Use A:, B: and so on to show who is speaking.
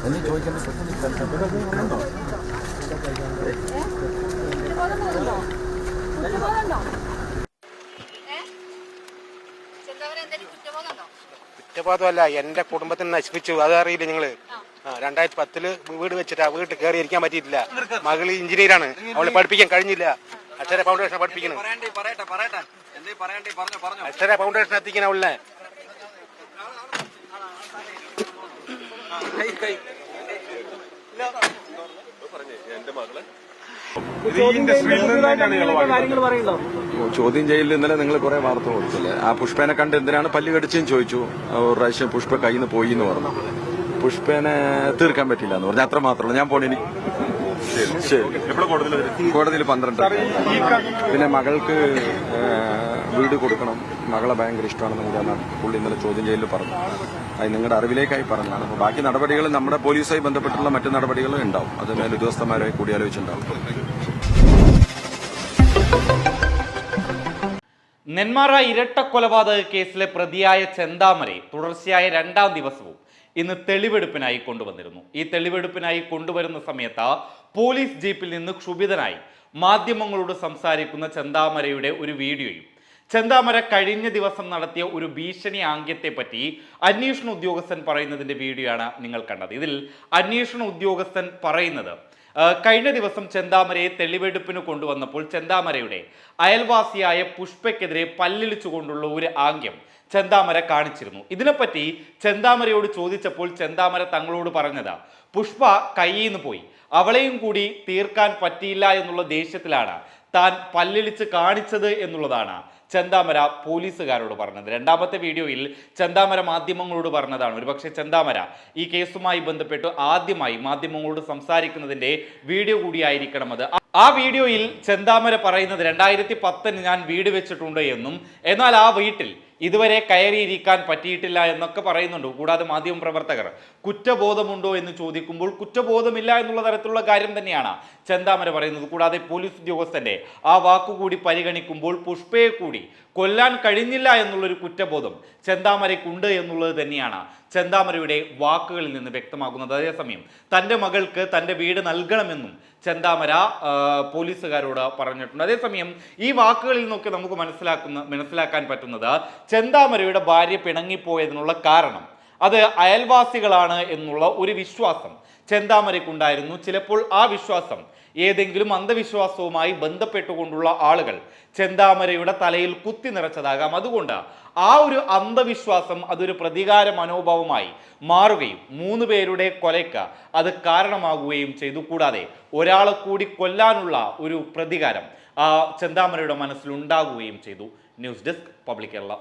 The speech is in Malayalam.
A: ഒന്ന് ചോദിക്കാൻ
B: കുറ്റബോധമല്ല, എന്റെ കുടുംബത്തിന് നശിപ്പിച്ചു. അതറിയില്ല നിങ്ങള്. 2010 വീട് വെച്ചിട്ടാ വീട്ടിൽ കയറി ഇരിക്കാൻ പറ്റിയിട്ടില്ല. മകള് എഞ്ചിനീയറാണ്, അവളെ പഠിപ്പിക്കാൻ കഴിഞ്ഞില്ല. അക്ഷര ഫൗണ്ടേഷൻ പഠിപ്പിക്കണം. അക്ഷര ഫൗണ്ടേഷൻ എത്തിക്കണം അവളെ.
A: ചോദ്യം ചെയ്യലിൽ ഇന്നലെ നിങ്ങൾ കുറെ വാർത്ത കൊടുത്തില്ലേ? ആ പുഷ്പേനെ കണ്ട് എന്തിനാണ് പല്ല് കടിച്ചെന്ന് ചോദിച്ചു. ഒരു പ്രാവശ്യം പുഷ്പ കയ്യിൽ നിന്ന് പോയി എന്ന് പറഞ്ഞു. പുഷ്പേനെ തീർക്കാൻ പറ്റില്ല എന്ന് പറഞ്ഞു. അത്ര മാത്രമല്ല, ഞാൻ പോണേനി. കോടതിയിൽ 12. പിന്നെ മകൾക്ക് വീട് കൊടുക്കണം, മകളെ ഭയങ്കര ഇഷ്ടമാണെന്ന് പുള്ളി ഇന്നലെ ചോദ്യം ചെയ്യലിൽ പറഞ്ഞു. അത് നിങ്ങളുടെ അറിവിലേക്കായി പറഞ്ഞതാണ്. അപ്പോൾ ബാക്കി നടപടികൾ നമ്മുടെ പോലീസുമായി ബന്ധപ്പെട്ടുള്ള മറ്റു നടപടികളും ഉണ്ടാവും. അത് മേൽ ഉദ്യോഗസ്ഥന്മാരുമായി കൂടിയാലോചിച്ചുണ്ടാവും.
C: നെന്മാറ ഇരട്ടക്കൊലപാതക കേസിലെ പ്രതിയായ ചെന്താമരയെ തുടർച്ചയായ 2ാം ദിവസവും ഇന്ന് തെളിവെടുപ്പിനായി കൊണ്ടുവന്നിരുന്നു. ഈ തെളിവെടുപ്പിനായി കൊണ്ടുവരുന്ന സമയത്ത് പോലീസ് ജീപ്പിൽ നിന്ന് ക്ഷുഭിതനായി മാധ്യമങ്ങളോട് സംസാരിക്കുന്ന ചെന്താമരയുടെ ഒരു വീഡിയോയും, ചെന്താമര കഴിഞ്ഞ ദിവസം നടത്തിയ ഒരു ഭീഷണി ആംഗ്യത്തെ പറ്റി അന്വേഷണ ഉദ്യോഗസ്ഥൻ പറയുന്നതിന്റെ വീഡിയോ ആണ് നിങ്ങൾ കണ്ടത്. ഇതിൽ അന്വേഷണ ഉദ്യോഗസ്ഥൻ പറയുന്നത്, കഴിഞ്ഞ ദിവസം ചെന്താമരയെ തെളിവെടുപ്പിന് കൊണ്ടുവന്നപ്പോൾ ചെന്താമരയുടെ അയൽവാസിയായ പുഷ്പയ്ക്കെതിരെ പല്ലിളിച്ചുകൊണ്ടുള്ള ഒരു ആംഗ്യം ചെന്താമര കാണിച്ചിരുന്നു. ഇതിനെപ്പറ്റി ചെന്താമരയോട് ചോദിച്ചപ്പോൾ ചെന്താമര തങ്ങളോട് പറഞ്ഞത്, പുഷ്പ കയ്യിൽ നിന്ന് പോയി, അവളെയും കൂടി തീർക്കാൻ പറ്റിയില്ല എന്നുള്ള ദേഷ്യത്തിലാണ് താൻ പല്ലിളിച്ച് കാണിച്ചത് എന്നുള്ളതാണ് ചെന്താമര പോലീസുകാരോട് പറഞ്ഞത്. 2ാമത്തെ വീഡിയോയിൽ ചെന്താമര മാധ്യമങ്ങളോട് പറഞ്ഞതാണ്. ഒരുപക്ഷെ ചെന്താമര ഈ കേസുമായി ബന്ധപ്പെട്ട് ആദ്യമായി മാധ്യമങ്ങളോട് സംസാരിക്കുന്നതിന്റെ വീഡിയോ കൂടിയായിരിക്കണം അത്. ആ വീഡിയോയിൽ ചെന്താമര പറയുന്നത് 2010 ഞാൻ വീട് വെച്ചിട്ടുണ്ട് എന്നും, എന്നാൽ ആ വീട്ടിൽ ഇതുവരെ കയറിയിരിക്കാൻ പറ്റിയിട്ടില്ല എന്നൊക്കെ പറയുന്നുണ്ട്. കൂടാതെ മാധ്യമ പ്രവർത്തകർ കുറ്റബോധമുണ്ടോ എന്ന് ചോദിക്കുമ്പോൾ കുറ്റബോധമില്ല എന്നുള്ള തരത്തിലുള്ള കാര്യം തന്നെയാണ് ചെന്താമര പറയുന്നത്. കൂടാതെ പോലീസ് ഉദ്യോഗസ്ഥന്റെ ആ വാക്കുകൂടി പരിഗണിക്കുമ്പോൾ പുഷ്പയെ കൂടി കൊല്ലാൻ കഴിഞ്ഞില്ല എന്നുള്ളൊരു കുറ്റബോധം ചെന്താമരയ്ക്കുണ്ട് എന്നുള്ളത് തന്നെയാണ് ചെന്താമരയുടെ വാക്കുകളിൽ നിന്ന് വ്യക്തമാകുന്നത്. അതേസമയം തൻ്റെ മകൾക്ക് തൻ്റെ വീട് നൽകണമെന്നും ചെന്താമര പോലീസുകാരോട് പറഞ്ഞിട്ടുണ്ട്. അതേസമയം ഈ വാക്കുകളിൽ നിന്നൊക്കെ നമുക്ക് മനസ്സിലാക്കാൻ പറ്റുന്നത് ചെന്താമരയുടെ ഭാര്യ പിണങ്ങിപ്പോയതിനുള്ള കാരണം അത് അയൽവാസികളാണ് എന്നുള്ള ഒരു വിശ്വാസം ചെന്താമരയ്ക്കുണ്ടായിരുന്നു. ചിലപ്പോൾ ആ വിശ്വാസം ഏതെങ്കിലും അന്ധവിശ്വാസവുമായി ബന്ധപ്പെട്ടുകൊണ്ടുള്ള ആളുകൾ ചെന്താമരയുടെ തലയിൽ കുത്തി നിറച്ചതാകാം. അതുകൊണ്ട് ആ ഒരു അന്ധവിശ്വാസം അതൊരു പ്രതികാര മനോഭാവമായി മാറുകയും 3 പേരുടെ കൊലയ്ക്ക് അത് കാരണമാകുകയും ചെയ്തു. കൂടാതെ ഒരാളെ കൂടി കൊല്ലാനുള്ള ഒരു പ്രതികാരം ആ ചെന്താമരയുടെ മനസ്സിലുണ്ടാകുകയും ചെയ്തു. News desk public Kerala.